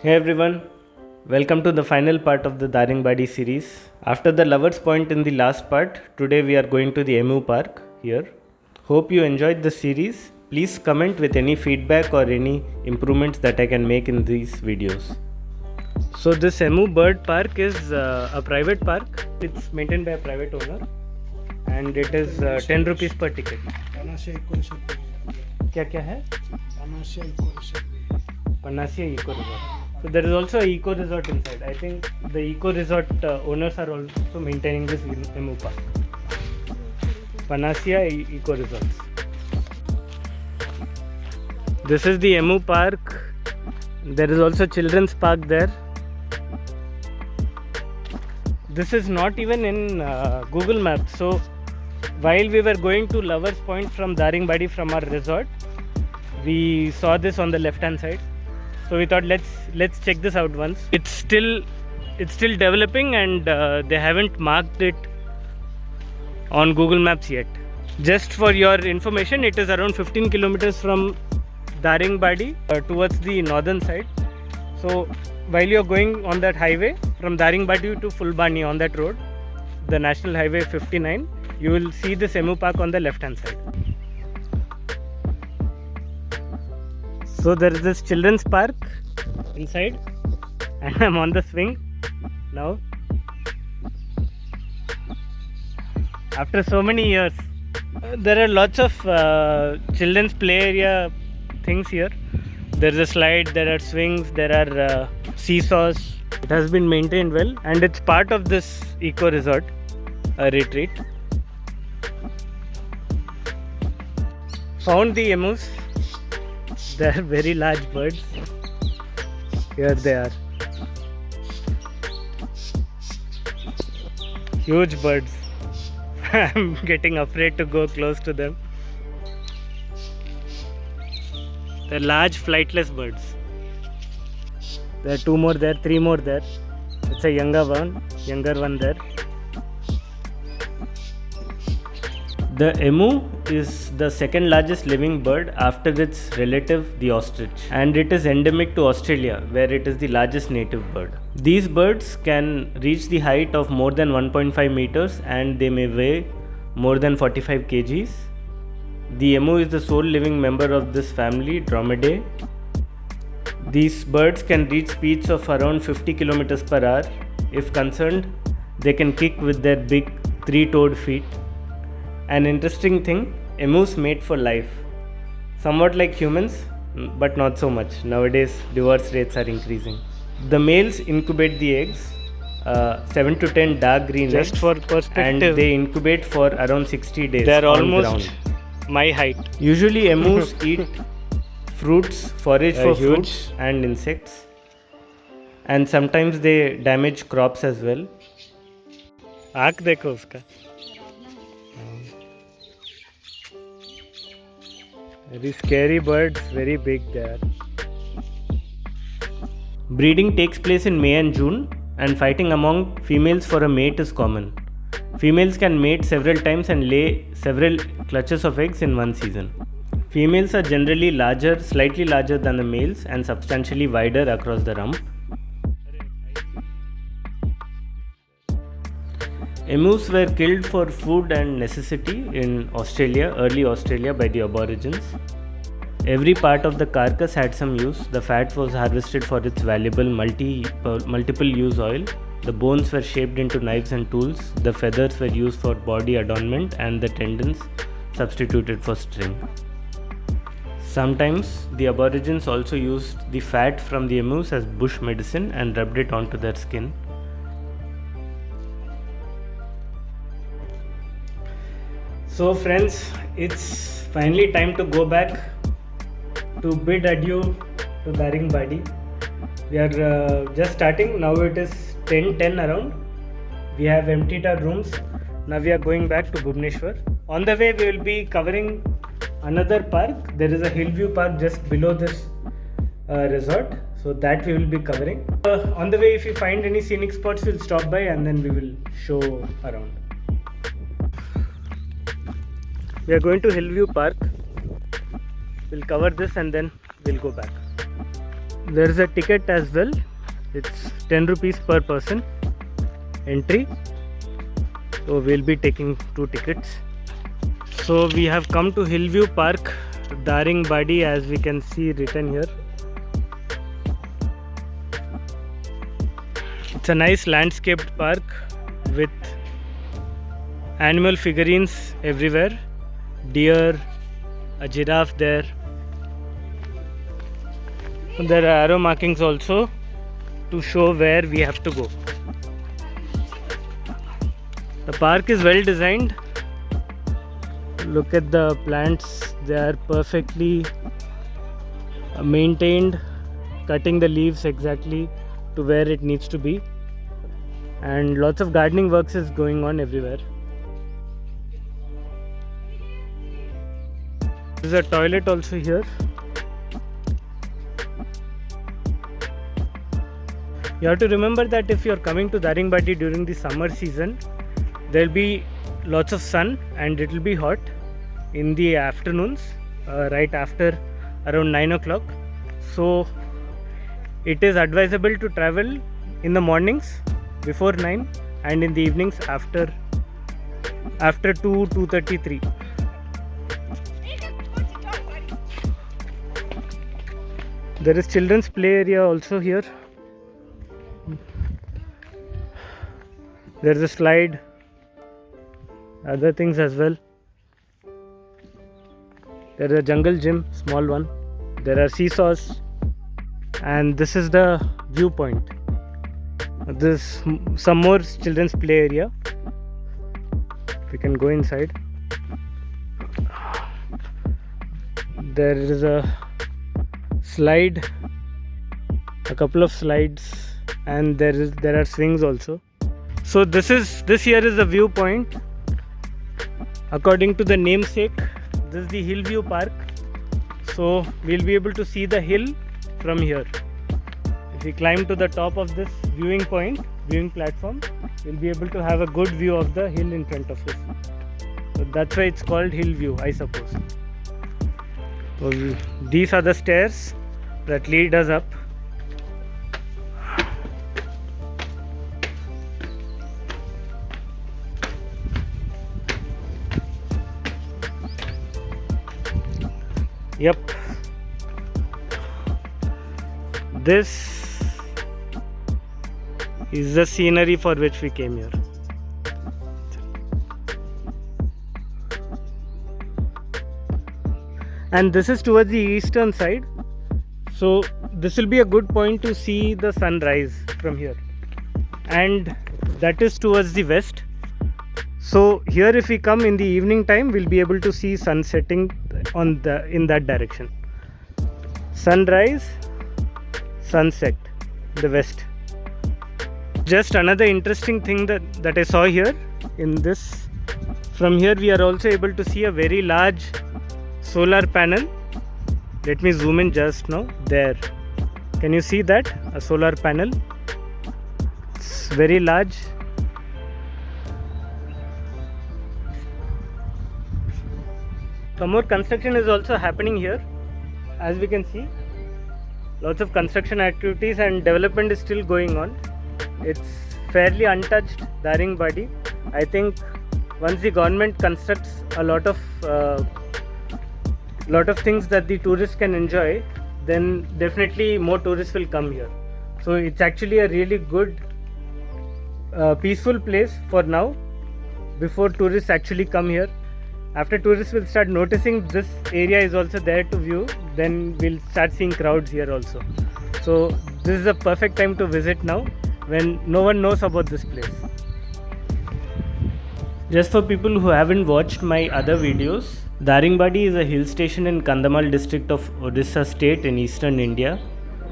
Hey everyone, welcome to the final part of the Daringbadi series. After the Lovers Point in the last part, today we are going to the Emu Park here. Hope you enjoyed the series. Please comment with any feedback or any improvements that I can make in these videos. So this Emu Bird Park is a private park. It's maintained by a private owner and it is 10 rupees per ticket. क्या क्या है? Panacea Eco Resort. So there is also a eco resort inside. I think the eco resort owners are also maintaining this Emu Park. Panacea Eco Resorts. This is the Emu Park. There is also children's park there. This is not even in Google Maps. So while we were going to Lovers Point from Daringbadi from our resort, we saw this on the left hand side. So we thought let's check this out once. It's still developing and they haven't marked it on Google Maps yet. Just for your information, it is around 15 kilometers from Daringbadi towards the northern side. So while you're going on that highway from Daringbadi to Fulbani on that road, the National Highway 59, you will see this Emu Park on the left hand side. So there is this children's park inside and I'm on the swing now. After so many years, there are lots of children's play area things here. There is a slide, there are swings, there are seesaws. It has been maintained well and it's part of this eco resort retreat. Found the emus. They are very large birds. Here they are. Huge birds. I'm getting afraid to go close to them. They're large flightless birds. There are 2 more there, 3 more there. It's a younger one there. The emu is the second largest living bird after its relative, the ostrich, and it is endemic to Australia, where it is the largest native bird. These birds can reach the height of more than 1.5 meters and they may weigh more than 45 kgs. The emu is the sole living member of this family, Dromaeoidae. These birds can reach speeds of around 50 kilometers per hour. If concerned, they can kick with their big 3-toed feet. An interesting thing, emus mate for life. Somewhat like humans, but not so much. Nowadays, divorce rates are increasing. The males incubate the eggs, 7 to 10 dark green Just eggs, for perspective, and they incubate for around 60 days. they are on almost ground. my height. Usually, emus eat fruits, forage for Huge. fruits and insects, and sometimes they damage crops as well. आँख देखो उसका. Very scary birds, very big they are. Breeding takes place in May and June, and fighting among females for a mate is common. Females can mate several times and lay several clutches of eggs in one season. Females are generally larger, slightly larger than the males, and substantially wider across the rump. Emus were killed for food and necessity in Australia, early Australia, by the Aborigines. Every part of the carcass had some use. The fat was harvested for its valuable multiple use oil. The bones were shaped into knives and tools. The feathers were used for body adornment and the tendons substituted for string. Sometimes the Aborigines also used the fat from the emus as bush medicine and rubbed it onto their skin. So friends, it's finally time to go back to bid adieu to Daringbadi. We are just starting. Now it is 10:10 around. We have emptied our rooms. Now we are going back to Bhubaneswar. On the way we will be covering another park. There is a Hillview Park just below this resort. So that we will be covering. On the way, if we find any scenic spots, we'll stop by and then we will show around. We are going to Hillview Park. We'll cover this and then we'll go back. There is a ticket as well. It's 10 rupees per person entry. So we'll be taking 2 tickets. So we have come to Hillview Park, Daringbadi, as we can see written here. It's a nice landscaped park with animal figurines everywhere. Deer, a giraffe there. There are arrow markings also to show where we have to go. The park is well designed. Look at the plants, they are perfectly maintained, cutting the leaves exactly to where it needs to be, and lots of gardening works is going on everywhere. There's a toilet also here. You have to remember that if you're coming to Daringbadi during the summer season, there'll be lots of sun and it will be hot in the afternoons, right after around 9 o'clock. So it is advisable to travel in the mornings before 9 and in the evenings after 2:33. There is children's play area also here. There is a slide, other things as well. There is a jungle gym, small one. There are seesaws, and this is the viewpoint. This some more children's play area. We can go inside. There is a slide, a couple of slides, and there are swings also. So this here is the viewpoint. According to the namesake, this is the Hillview Park. So we'll be able to see the hill from here. If we climb to the top of this viewing platform, we'll be able to have a good view of the hill in front of us. So that's why it's called Hillview, I suppose. So these are the stairs that lead us up. Yep, this is the scenery for which we came here. And this is towards the eastern side, so this will be a good point to see the sunrise from here, and that is towards the west. So here if we come in the evening time, we'll be able to see sun setting in that direction. Sunrise, sunset, the west. Just another interesting thing that I saw here in this, from here we are also able to see a very large solar panel. Let me zoom in just now. There, can you see that? A solar panel. It's very large. Some more construction is also happening here. As we can see, lots of construction activities and development is still going on. It's fairly untouched Daringbadi. I think once the government constructs a lot of things that the tourists can enjoy, then definitely more tourists will come here. So it's actually a really good peaceful place for now, before tourists actually come here. After tourists will start noticing this area is also there to view, then we'll start seeing crowds here also. So this is a perfect time to visit now, when no one knows about this place. Just for people who haven't watched my other videos, Daringbadi is a hill station in Kandhamal district of Orissa state in eastern India,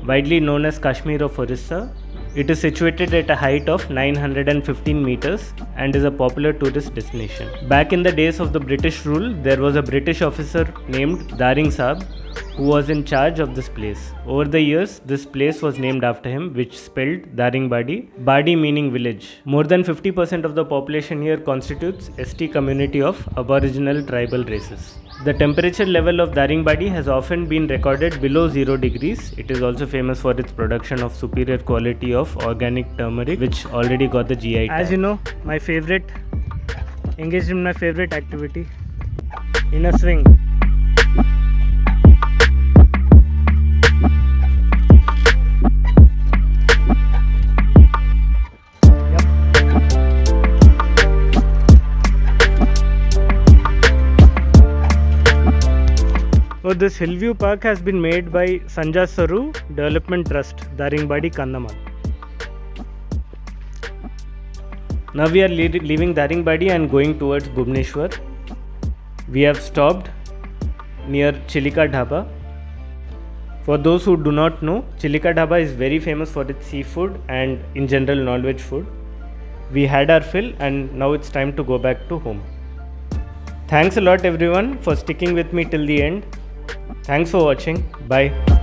widely known as Kashmir of Orissa. It is situated at a height of 915 meters and is a popular tourist destination. Back in the days of the British rule, there was a British officer named Daring Sahab who was in charge of this place. Over the years, this place was named after him, which spelled Daringbadi, Badi meaning village. More than 50% of the population here constitutes ST community of Aboriginal tribal races. The temperature level of Daringbadi has often been recorded below 0 degrees. It is also famous for its production of superior quality of organic turmeric, which already got the GI tag. As you know, engaged in my favorite activity, in a swing. So this Hillview Park has been made by Sanja Saru Development Trust, Daringbadi, Kandamal. Now we are leaving Daringbadi and going towards Bhubaneswar. We have stopped near Chilika Dhaba. For those who do not know, Chilika Dhaba is very famous for its seafood and in general non-veg food. We had our fill and now it's time to go back to home. Thanks a lot everyone for sticking with me till the end. Thanks for watching. Bye.